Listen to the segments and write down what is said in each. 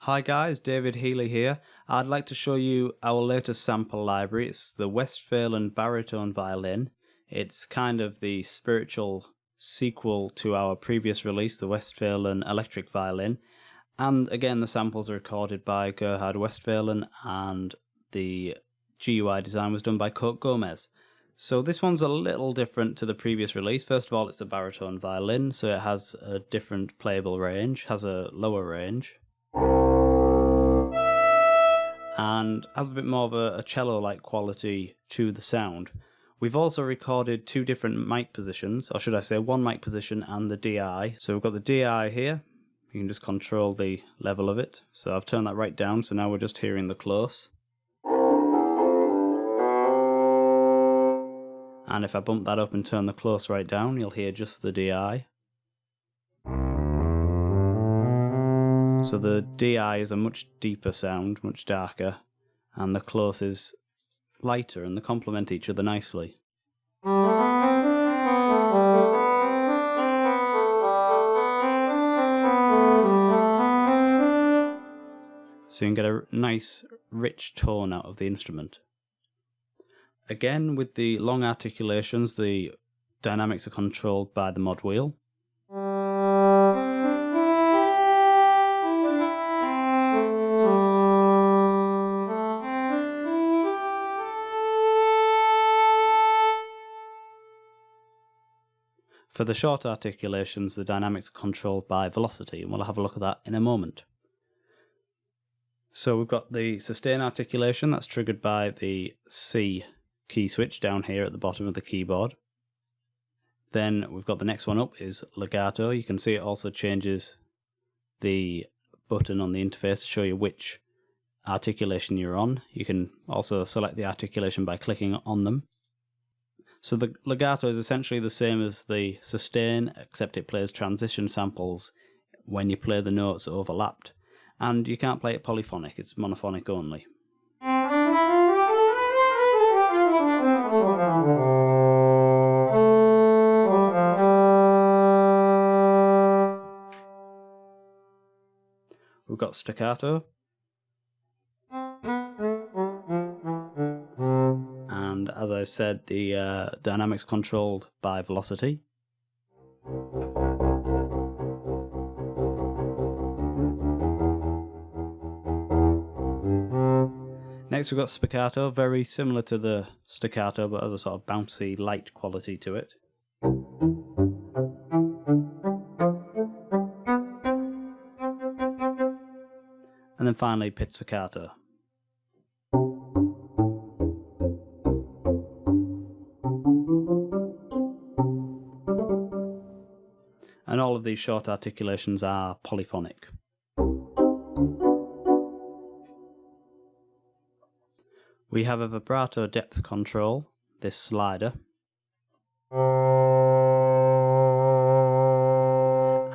Hi guys, David Healy here. I'd like to show you our latest sample library. It's the Westphalen Baritone Violin. It's kind of the spiritual sequel to our previous release, the Westphalen Electric Violin. And again, the samples are recorded by Gerhard Westphalen and the GUI design was done by Cote Gomez. So this one's a little different to the previous release. First of all, it's a baritone violin, so it has a different playable range, has a lower range, and has a bit more of a cello-like quality to the sound. We've also recorded two different mic positions, or should I say one mic position and the DI. So we've got the DI here, you can just control the level of it. So I've turned that right down, so now we're just hearing the close. And if I bump that up and turn the close right down, you'll hear just the DI. So the DI is a much deeper sound, much darker, and the close is lighter, and they complement each other nicely. So you can get a nice, rich tone out of the instrument. Again, with the long articulations, the dynamics are controlled by the mod wheel. For the short articulations, the dynamics are controlled by velocity, and we'll have a look at that in a moment. So we've got the sustain articulation, that's triggered by the C key switch down here at the bottom of the keyboard. Then we've got the next one up is legato. You can see it also changes the button on the interface to show you which articulation you're on. You can also select the articulation by clicking on them. So the legato is essentially the same as the sustain, except it plays transition samples when you play the notes overlapped. And you can't play it polyphonic, it's monophonic only. We've got staccato. And as I said, the dynamics controlled by velocity. Next we've got spiccato, very similar to the staccato but has a sort of bouncy, light quality to it. And then finally pizzicato. And all of these short articulations are polyphonic. We have a vibrato depth control, this slider.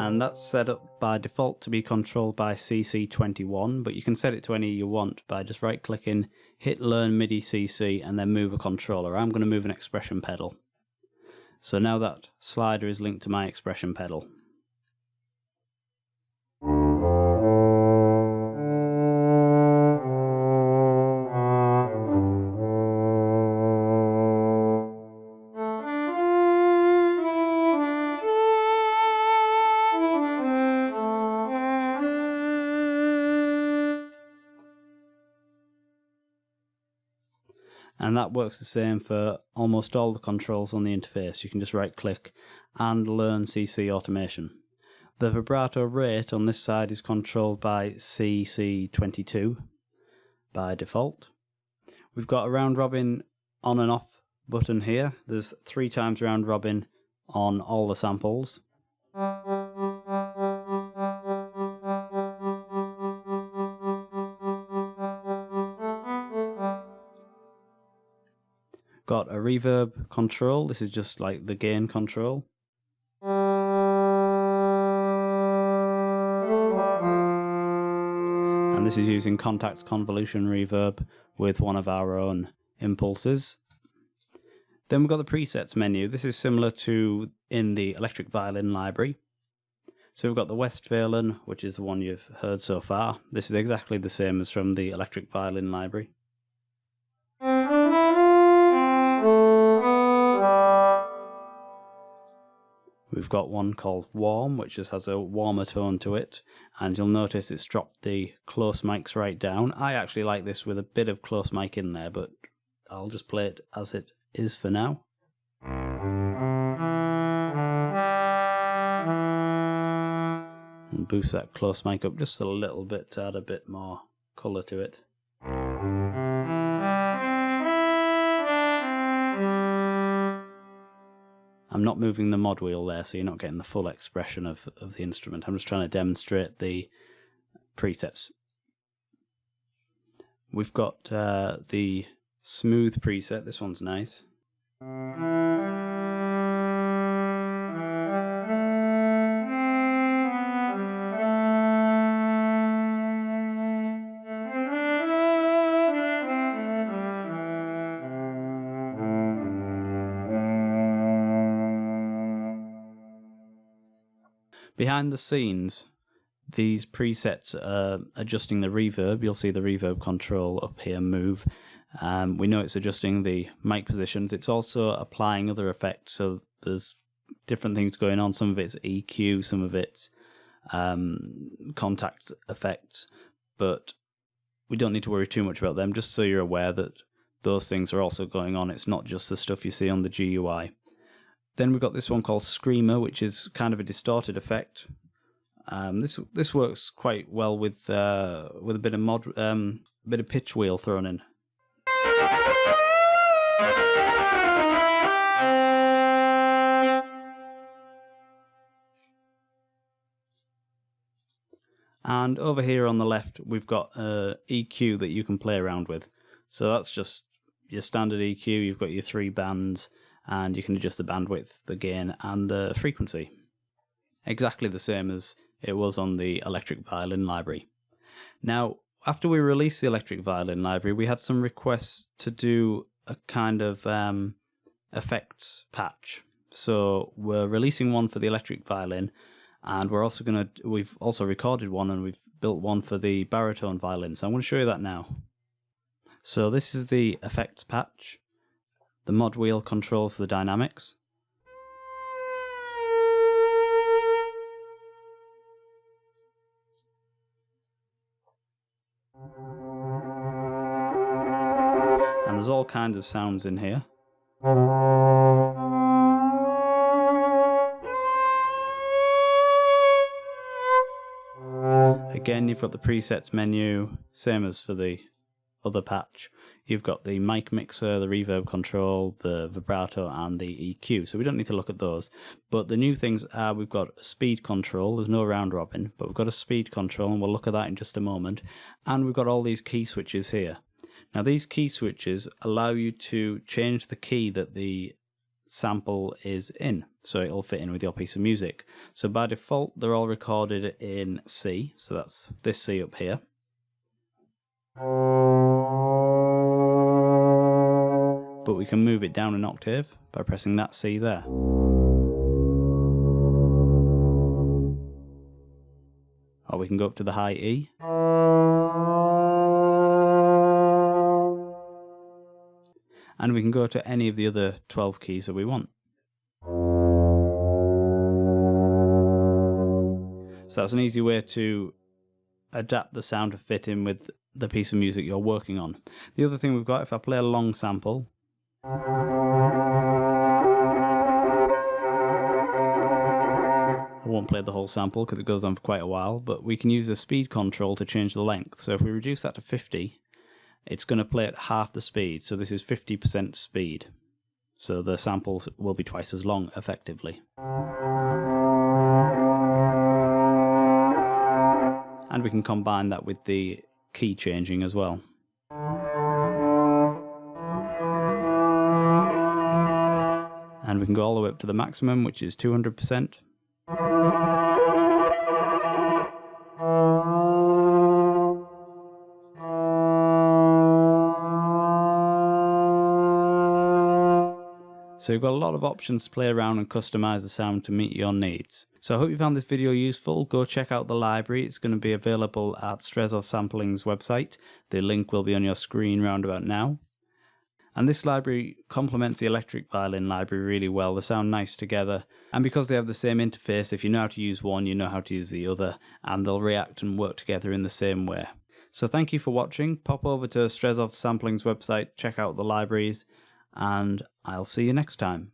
And that's set up by default to be controlled by CC21, but you can set it to any you want by just right clicking, hit learn MIDI CC and then move a controller. I'm going to move an expression pedal. So now that slider is linked to my expression pedal. And that works the same for almost all the controls on the interface. You can just right click and learn CC automation. The vibrato rate on this side is controlled by CC22 by default. We've got a round robin on and off button here. There's 3 times round robin on all the samples. Got a reverb control, this is just like the gain control. And this is using Contact's convolution reverb with one of our own impulses. Then we've got the presets menu. This is similar to in the Electric Violin library. So we've got the Westphalen, which is the one you've heard so far. This is exactly the same as from the Electric Violin library. We've got one called Warm, which just has a warmer tone to it, and you'll notice it's dropped the close mics right down. I actually like this with a bit of close mic in there, but I'll just play it as it is for now. And boost that close mic up just a little bit to add a bit more colour to it. I'm not moving the mod wheel there, so you're not getting the full expression of the instrument. I'm just trying to demonstrate the presets. We've got the smooth preset. This one's nice. Behind the scenes, these presets are adjusting the reverb. You'll see the reverb control up here move. We know it's adjusting the mic positions. It's also applying other effects, so there's different things going on. Some of it's EQ, some of it's contact effects, but we don't need to worry too much about them, just so you're aware that those things are also going on. It's not just the stuff you see on the GUI. Then we've got this one called Screamer, which is kind of a distorted effect. This works quite well with a bit of pitch wheel thrown in. And over here on the left, we've got EQ that you can play around with. So that's just your standard EQ. You've got your 3 bands, and you can adjust the bandwidth, the gain, and the frequency. Exactly the same as it was on the Electric Violin library. Now, after we released the Electric Violin library, we had some requests to do a kind of effects patch. So we're releasing one for the Electric Violin, and we've also recorded one, and we've built one for the baritone violin. So I'm going to show you that now. So this is the effects patch. The mod wheel controls the dynamics. And there's all kinds of sounds in here. Again, you've got the presets menu, same as for the other patch. You've got the mic mixer, the reverb control, the vibrato, and the EQ. So we don't need to look at those. But the new things are we've got a speed control. There's no round robin, but we've got a speed control, and we'll look at that in just a moment. And we've got all these key switches here. Now these key switches allow you to change the key that the sample is in, so it'll fit in with your piece of music. So by default, they're all recorded in C. So that's this C up here. But we can move it down an octave by pressing that C there. Or we can go up to the high E. And we can go to any of the other 12 keys that we want. So that's an easy way to adapt the sound to fit in with the piece of music you're working on. The other thing we've got, if I play a long sample, I won't play the whole sample because it goes on for quite a while, but we can use the speed control to change the length. So if we reduce that to 50, it's going to play at half the speed. So this is 50% speed. So the sample will be twice as long, effectively. And we can combine that with the key changing as well. And we can go all the way up to the maximum, which is 200%. So you've got a lot of options to play around and customize the sound to meet your needs. So I hope you found this video useful. Go check out the library. It's going to be available at Strezov Sampling's website. The link will be on your screen round about now. And this library complements the electric violin library really well. They sound nice together. And because they have the same interface, if you know how to use one, you know how to use the other, and they'll react and work together in the same way. So thank you for watching. Pop over to Strezov Sampling's website, check out the libraries, and I'll see you next time.